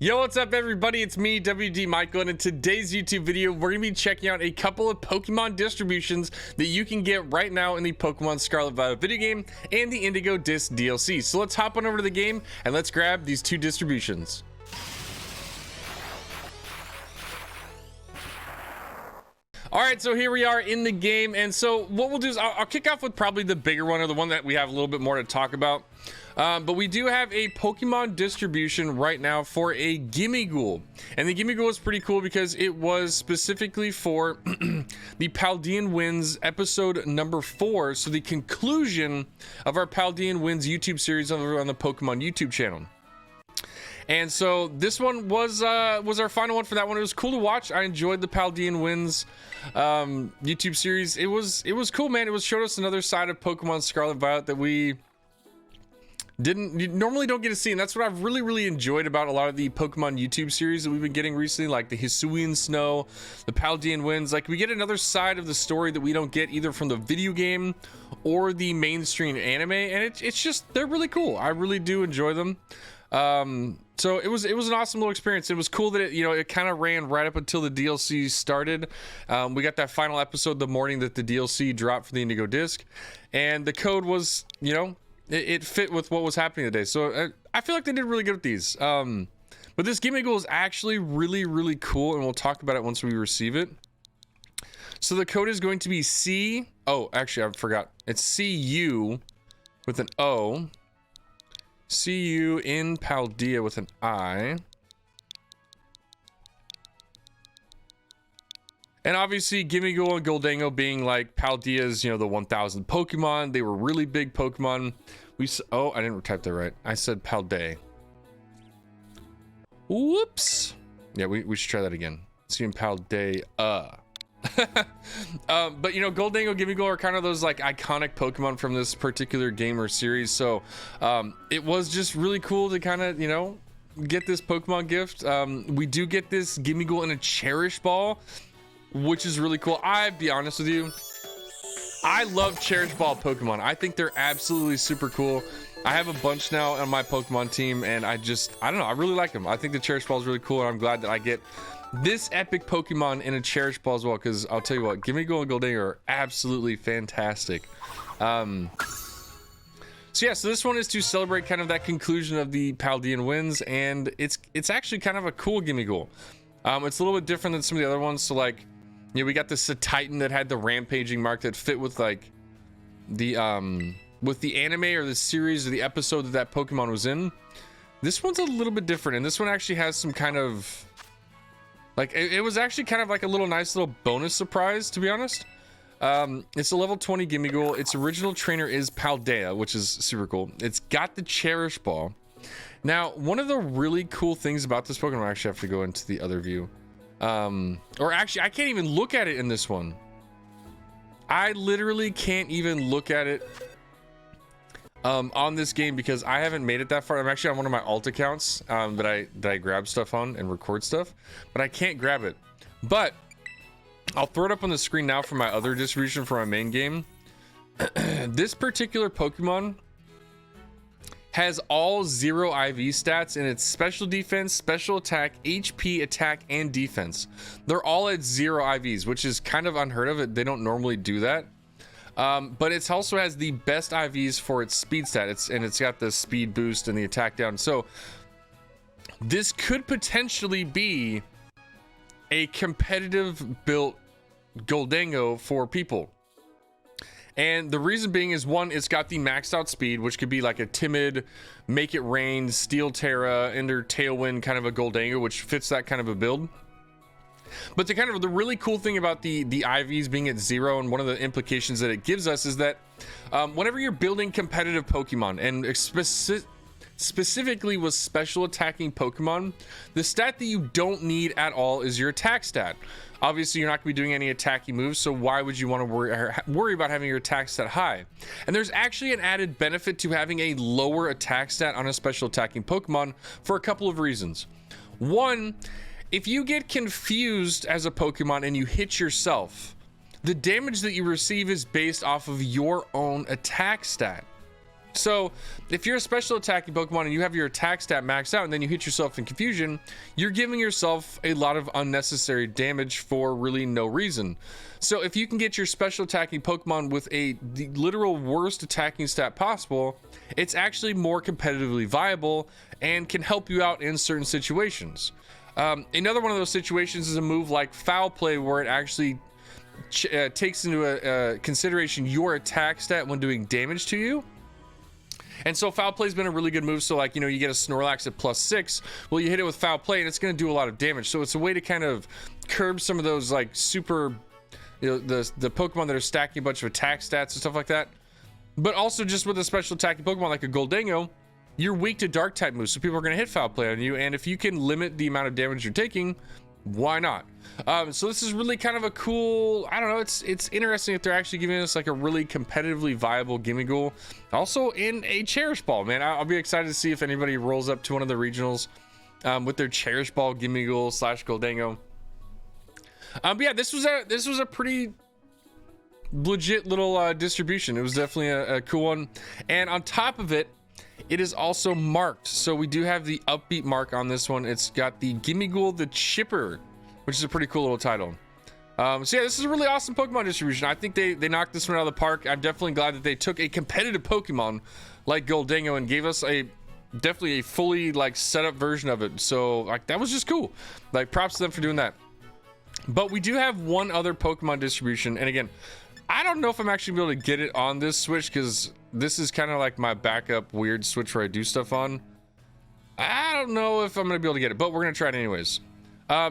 Yo, what's up everybody? It's me, WDMichael, and in today's YouTube video, we're gonna be checking out a couple of Pokemon distributions that you can get right now in the Pokemon Scarlet Violet video game and the Indigo Disk DLC. So let's hop on over to the game and let's grab these two distributions. All right, so here we are in the game, and so what we'll do is I'll kick off with probably the bigger one, or the one that we have a little bit more to talk about. But we do have a Pokemon distribution right now for a Gimmighoul, and the Gimmighoul is pretty cool because it was specifically for the Paldean Winds episode number 4, so the conclusion of our Paldean Winds YouTube series over on the Pokemon YouTube channel. And so this one was our final one for that one. It was cool to watch. I enjoyed the Paldean Winds YouTube series. It was cool, man. It showed us another side of Pokemon Scarlet Violet that we normally don't get to see, and that's what I've really enjoyed about a lot of the Pokemon YouTube series that we've been getting recently, like the Hisuian Snow, the Paldean Winds. Like, we get another side of the story that we don't get either from the video game or the mainstream anime, and it's just, they're really cool. I really do enjoy them. So it was an awesome little experience. It was cool that it kind of ran right up until the DLC started. We got that final episode the morning that the DLC dropped for the Indigo Disk, and the code was, it fit with what was happening today. So I feel like they did really good with these. But this Gimmighoul is actually really cool, and we'll talk about it once we receive it. So the code is going to be actually I forgot. It's CU with an O. CU in Paldea with an I. And obviously Gimmighoul and Gholdengo being like Paldea's, the 1000 Pokemon. They were really big Pokemon. Oh, I didn't type that right. I said Paldea. Whoops. Yeah, we should try that again. CU in Paldea. But Gholdengo, Gimmighoul are kind of those like iconic Pokemon from this particular game or series, so it was just really cool to kind of get this Pokemon gift. We do get this Gimmighoul in a Cherish Ball, which is really cool. I'll be honest with you, I love Cherish Ball Pokemon. I think they're absolutely super cool. I have a bunch now on my Pokemon team, and I don't know, I really like them. I think the Cherish Ball is really cool, and I'm glad that I get this epic Pokemon in a Cherish Ball as well, because I'll tell you what, Gimmighoul and Gholdengo are absolutely fantastic. So this one is to celebrate kind of that conclusion of the Paldean Winds, and it's actually kind of a cool Gimmighoul. It's a little bit different than some of the other ones. So like, we got this Titan that had the rampaging mark that fit with like the with the anime or the series or the episode that Pokemon was in. This one's a little bit different, and this one actually has some kind of like, it was actually kind of like a nice little bonus surprise, to be honest. It's a level 20 Gimmighoul. Its original trainer is Paldea, which is super cool. It's got the Cherish Ball. Now, one of the really cool things about this Pokemon, I actually have to go into the other view. Or actually, I can't even look at it in this one. I literally can't even look at it on this game because I haven't made it that far. I'm actually on one of my alt accounts that I grab stuff on and record stuff, but I can't grab it. But I'll throw it up on the screen now for my other distribution for my main game. This particular Pokemon has all 0 IV stats in its special defense, special attack, HP, attack, and defense. They're all at 0 IVs, which is kind of unheard of. They don't normally do that. But it also has the best IVs for its speed stat. It's got the speed boost and the attack down. So this could potentially be a competitive built Gholdengo for people. And the reason being is, one, it's got the maxed out speed, which could be like a timid, make it rain, steel Tera, ender tailwind kind of a Gholdengo, which fits that kind of a build. But the really cool thing about the IVs being at 0, and one of the implications that it gives us is that whenever you're building competitive Pokemon, and specifically with special attacking Pokemon, the stat that you don't need at all is your attack stat. Obviously, you're not going to be doing any attacking moves, so why would you want to worry about having your attack stat high? And there's actually an added benefit to having a lower attack stat on a special attacking Pokemon for a couple of reasons. One, if you get confused as a Pokemon and you hit yourself, the damage that you receive is based off of your own attack stat. So if you're a special attacking Pokemon and you have your attack stat maxed out and then you hit yourself in confusion, you're giving yourself a lot of unnecessary damage for really no reason. So if you can get your special attacking Pokemon with the literal worst attacking stat possible, it's actually more competitively viable and can help you out in certain situations. Another one of those situations is a move like Foul Play, where it actually takes into consideration your attack stat when doing damage to you. And so Foul Play's been a really good move. So like, you know, you get a Snorlax at +6. Well, you hit it with Foul Play and it's going to do a lot of damage. So it's a way to kind of curb some of those like super, you know, the Pokemon that are stacking a bunch of attack stats and stuff like that. But also just with a special attacking Pokemon like a Gholdengo, you're weak to dark type moves. So people are going to hit Foul Play on you. And if you can limit the amount of damage you're taking, why not? So this is really kind of a cool, I don't know, it's interesting that they're actually giving us like a really competitively viable Gimmighoul also in a Cherish Ball, man. I'll be excited to see if anybody rolls up to one of the regionals with their Cherish Ball Gimmighoul / Gholdengo. But yeah, this was a pretty legit little distribution. It was definitely a cool one. And on top of it, it is also marked. So we do have the Upbeat mark on this one. It's got the Gimmighoul the Chipper, which is a pretty cool little title. So yeah, this is a really awesome Pokemon distribution. I think they knocked this one out of the park. I'm definitely glad that they took a competitive Pokemon like Gholdengo and gave us definitely a fully like set up version of it. So like that was just cool. Like props to them for doing that. But we do have one other Pokemon distribution, and again, I don't know if I'm actually gonna be able to get it on this Switch, because this is kind of like my backup weird Switch where I do stuff on. I don't know if I'm gonna be able to get it, but we're gonna try it anyways.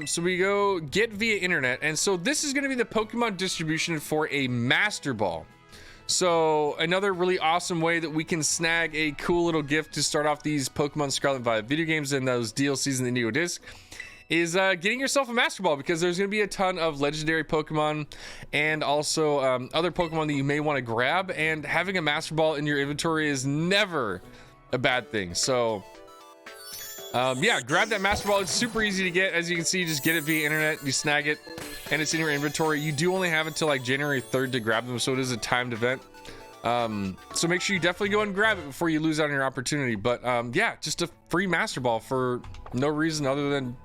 So we go get via internet, and so this is gonna be the Pokemon distribution for a Master Ball. So another really awesome way that we can snag a cool little gift to start off these Pokemon Scarlet Violet video games and those DLCs in the Indigo Disk is getting yourself a Master Ball, because there's going to be a ton of legendary Pokemon and also other Pokemon that you may want to grab, and having a Master Ball in your inventory is never a bad thing. So yeah, grab that Master Ball. It's super easy to get. As you can see, you just get it via internet, you snag it, and it's in your inventory. You do only have until like January 3rd to grab them, so it is a timed event. So make sure you definitely go and grab it before you lose out on your opportunity. But yeah, just a free Master Ball for no reason other than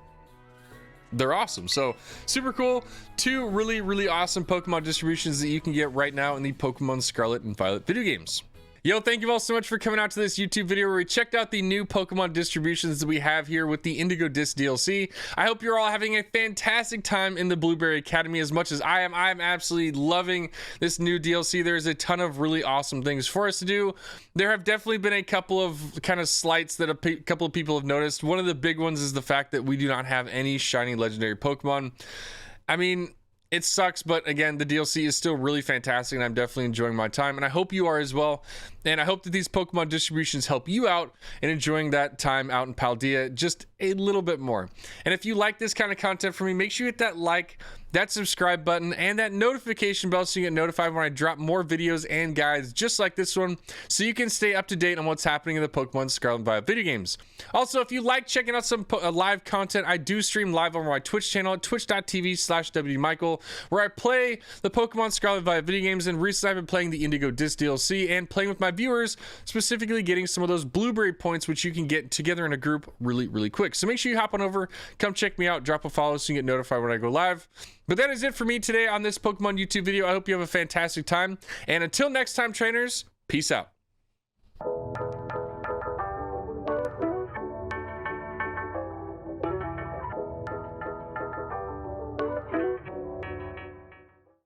they're awesome. So super cool. Two really awesome Pokemon distributions that you can get right now in the Pokemon Scarlet and Violet video games. Yo, thank you all so much for coming out to this YouTube video where we checked out the new Pokemon distributions that we have here with the Indigo Disk DLC. I hope you're all having a fantastic time in the Blueberry Academy as much as I am. I am absolutely loving this new DLC. There's a ton of really awesome things for us to do. There have definitely been a couple of kind of slights that a couple of people have noticed. One of the big ones is the fact that we do not have any shiny legendary Pokemon. I mean, it sucks, but again, the DLC is still really fantastic, and I'm definitely enjoying my time, and I hope you are as well. And I hope that these Pokemon distributions help you out in enjoying that time out in Paldea just a little bit more. And if you like this kind of content from me, make sure you hit that like, that subscribe button, and that notification bell so you get notified when I drop more videos and guides just like this one, so you can stay up to date on what's happening in the Pokemon Scarlet and Violet video games. Also, if you like checking out some live content, I do stream live on my Twitch channel at twitch.tv/WDMichael, where I play the Pokemon Scarlet and Violet video games, and recently I've been playing the Indigo Disk DLC and playing with my viewers, specifically getting some of those blueberry points, which you can get together in a group really quick. So make sure you hop on over, come check me out, drop a follow so you get notified when I go live. But that is it for me today on this Pokemon YouTube video. I hope you have a fantastic time, and until next time, trainers, peace out.